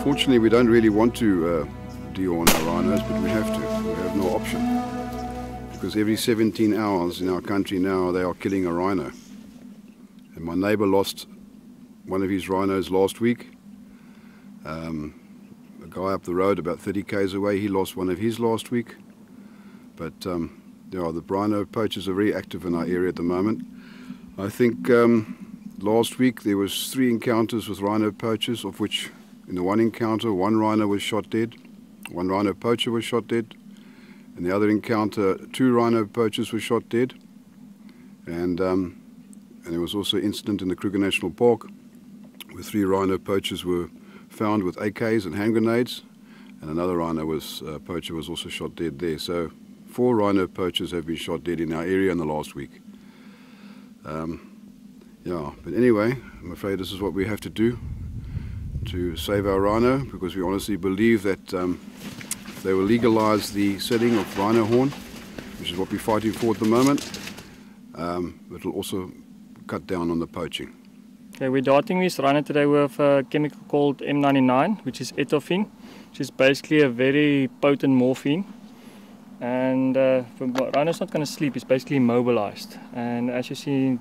Unfortunately, we don't really want to dehorn our rhinos, but we have to. We have no option. Because every 17 hours in our country now, they are killing a rhino. And my neighbour lost one of his rhinos last week. A guy up the road about 30 k's away, he lost one of his last week. But yeah, the rhino poachers are very active in our area at the moment. I think last week there was 3 encounters with rhino poachers, of which in the one encounter, 1 rhino was shot dead, 1 rhino poacher was shot dead. In the other encounter, 2 rhino poachers were shot dead. And there was also an incident in the Kruger National Park where 3 rhino poachers were found with AKs and hand grenades, and another rhino poacher was also shot dead there. So 4 rhino poachers have been shot dead in our area in the last week. Yeah, but anyway, I'm afraid this is what we have to do to save our rhino, because we honestly believe that if they will legalize the selling of rhino horn, which is what we're fighting for at the moment, it will also cut down on the poaching. Okay, we're darting this rhino today with a chemical called M99, which is etofine, which is basically a very potent morphine. And the rhino's not going to sleep, it's basically immobilized. And as you see,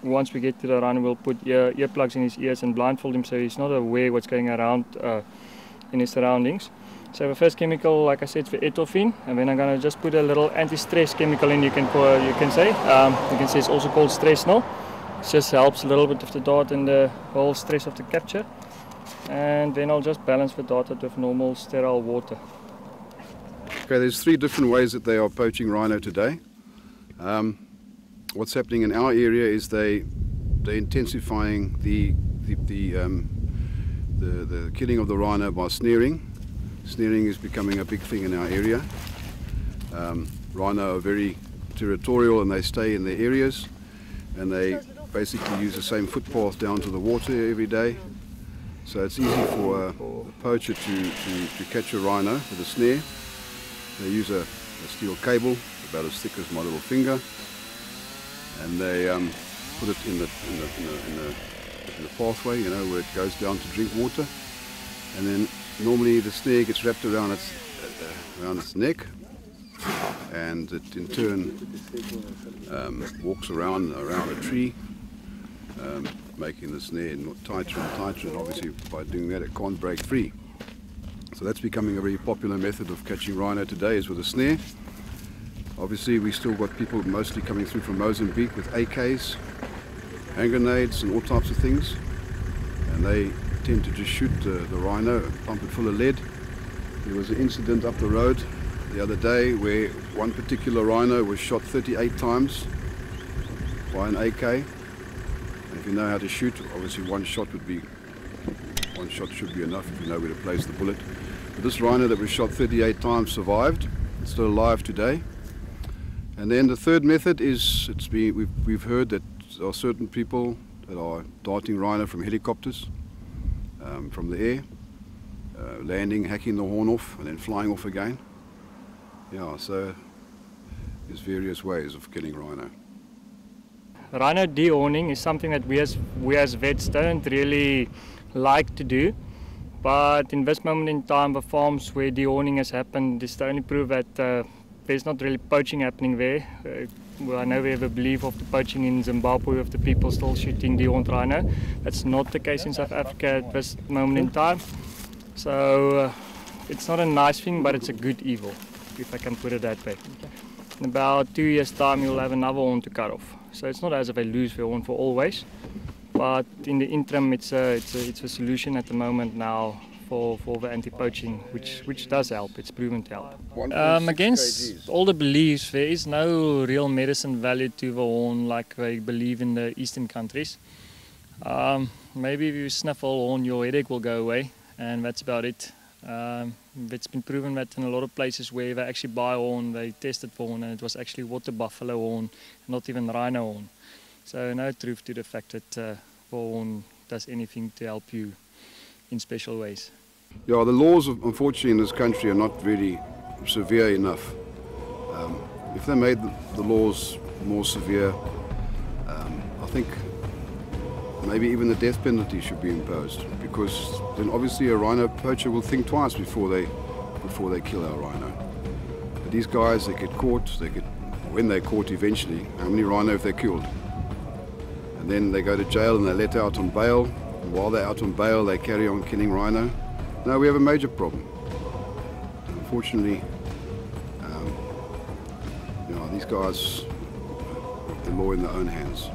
once we get to the rhino, we'll put earplugs in his ears and blindfold him so he's not aware what's going around in his surroundings. So the first chemical, like I said, is for etofine, and then I'm going to just put a little anti-stress chemical in. You can say it's also called Stressnol. It just helps a little bit of the dart and the whole stress of the capture. And then I'll just balance the dart out with normal sterile water. Okay, there's 3 different ways that they are poaching rhino today. What's happening in our area is they're intensifying the killing of the rhino by snaring. Snaring is becoming a big thing in our area. Rhino are very territorial and they stay in their areas, and they basically use the same footpath down to the water every day. So it's easy for a poacher to catch a rhino with a snare. They use a steel cable about as thick as my little finger, and they put it in the pathway, you know, where it goes down to drink water. And then normally the snare gets wrapped around its neck, and it in turn walks around a tree, making the snare tighter and tighter, and obviously by doing that it can't break free. So that's becoming a very popular method of catching rhino today, is with a snare. Obviously we still got people mostly coming through from Mozambique with AKs, hand grenades and all types of things, and they tend to just shoot the rhino and pump it full of lead. There was an incident up the road the other day where one particular rhino was shot 38 times by an AK. And if you know how to shoot, obviously one shot should be enough if you know where to place the bullet. But this rhino that was shot 38 times survived. It's still alive today. And then the third method is, we've heard that there are certain people that are darting rhino from helicopters, from the air, landing, hacking the horn off, and then flying off again. Yeah, so there's various ways of killing rhino. Rhino dehorning is something that we as vets don't really like to do, but in this moment in time, the farms where dehorning has happened is the only proof that there's not really poaching happening there. Well, I know we have a belief of the poaching in Zimbabwe of the people still shooting dehorned rhino. That's not the case in South Africa at this moment in time. So it's not a nice thing, but it's a good evil, if I can put it that way. In about 2 years' time, you'll have another horn to cut off. So it's not as if I lose the horn for always, but in the interim, it's a solution at the moment now for the anti-poaching, which does help. It's proven to help. Against all the beliefs, there is no real medicine value to the horn like they believe in the eastern countries. Maybe if you sniff a horn, your headache will go away, and that's about it. It's been proven that in a lot of places where they actually buy horn, they tested for horn, and it was actually water buffalo horn, not even rhino horn. So no truth to the fact that horn does anything to help you in special ways. Yeah, the laws, unfortunately, in this country are not really severe enough. If they made the laws more severe, I think maybe even the death penalty should be imposed, because then obviously a rhino poacher will think twice before they kill our rhino. But these guys, they get caught, when they're caught eventually, how many rhino have they killed? And then they go to jail and they're let out on bail. And while they're out on bail, they carry on killing rhino. Now we have a major problem. Unfortunately, these guys have the law in their own hands.